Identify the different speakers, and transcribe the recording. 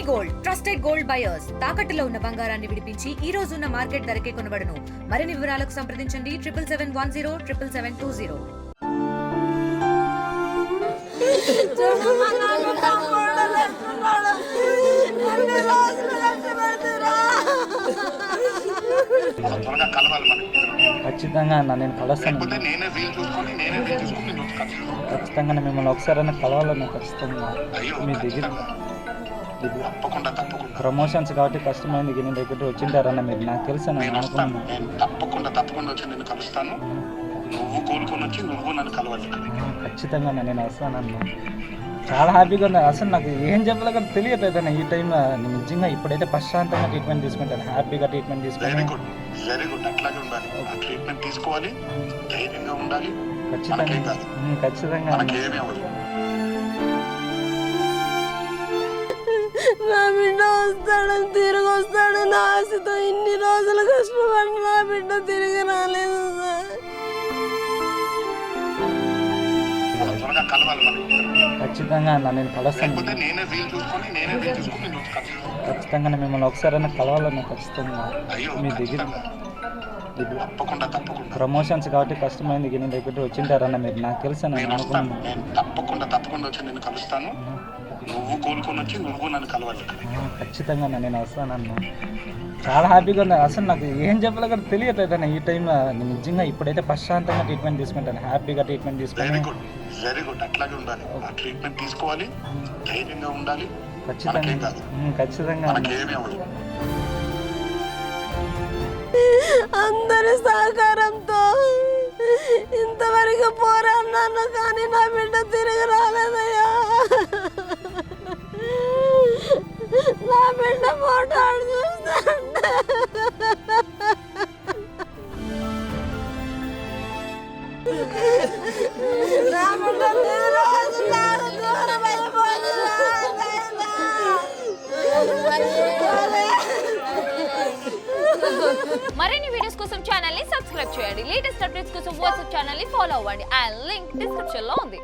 Speaker 1: Gold trusted gold buyers తాకట్టులో ఉన్న బంగారాన్ని విడిపించి ఈ రోజు ఉన్న మార్కెట్ ధరకే కొనబడును. మరిన్ని వివరాలకు సంప్రదించండి 7771077720.
Speaker 2: ఖచ్చితంగా అన్న నేను కలుస్తాను. ఖచ్చితంగా మిమ్మల్ని ఒకసారైనా కలవాలన్నా ఖచ్చితంగా మీ దగ్గర ప్రమోషన్స్ కాబట్టి కష్టమైంది మీ దగ్గర వచ్చింటారన్న మీరు నాకు తెలుసు నేను అనుకున్నాను.
Speaker 3: తప్పకుండా వచ్చి నేను కలుస్తాను. నువ్వు కోలుకొని వచ్చి నువ్వు నన్ను కలవాలి.
Speaker 2: ఖచ్చితంగా నేను వస్తానన్న. చాలా హ్యాపీగా ఉంది. అసలు నాకు ఏం చెప్పాలో కానీ తెలియట్లేదు ఈ టైంలో. నేను నిజంగా ఇప్పుడైతే ప్రశాంతంగా ట్రీట్మెంట్ తీసుకుంటాను, హ్యాపీగా ట్రీట్మెంట్ తీసుకుంటాను.
Speaker 3: వెరీ గుడ్ అట్లాగే ఉండాలి. ఆ ట్రీట్మెంట్ తీసుకోవాలి, ధైర్యంగా ఉండాలి.
Speaker 2: ఖచ్చితంగా
Speaker 4: నా బిడ్డ వస్తాడని తిరిగి వస్తాడని ఆశతో ఇన్ని రోజులు కష్టపడి నా బిడ్డ తిరిగి రాలేదు సార్.
Speaker 2: ఖచ్చితంగా అన్న నేను కలుస్తాను. ఖచ్చితంగా మిమ్మల్ని ఒకసారైనా కలవాలన్నా ఖచ్చితంగా మీ దగ్గర ప్రమోషన్స్ కాబట్టి కష్టమైంది మీ దగ్గర వచ్చింటారన్న మీరు నాకు తెలుసు నేను అనుకున్నాను.
Speaker 3: తప్పకుండా వచ్చి నేను కలుస్తాను. నువ్వు కోలుకొని వచ్చి నువ్వు నన్ను కలవాలి. ఖచ్చితంగా
Speaker 2: నేను వస్తానన్న. చాలా హ్యాపీగా ఉంది. అసలు నాకు ఏం చెప్పాలో కానీ తెలియట్లేదు ఈ టైంలో. నేను నిజంగా ఇప్పుడైతే ప్రశాంతంగా ట్రీట్మెంట్ తీసుకుంటాను, హ్యాపీగా ట్రీట్మెంట్ తీసుకుంటాను.
Speaker 3: వెరీ గుడ్ అట్లాగే ఉండాలి. ఆ ట్రీట్మెంట్ తీసుకోవాలి, ధైర్యంగా ఉండాలి.
Speaker 2: ఖచ్చితంగా
Speaker 4: అందరి సహకారంతో ఇంతవరకు పోరాడినాను కానీ నా బిడ్డ తిరిగి రాలేదయ్యా. నా బిడ్డ ఫోటో చూస్తాంటే నా బిడ్డ
Speaker 5: మరిన్ని వీడియోస్ కోసం ఛానల్ ని సబ్స్క్రైబ్ చేయండి. లేటెస్ట్ అప్డేట్స్ కోసం వాట్సాప్ ఛానల్ ని ఫాలో అవ్వండి. ఆ లింక్ డిస్క్రిప్షన్ లో ఉంది.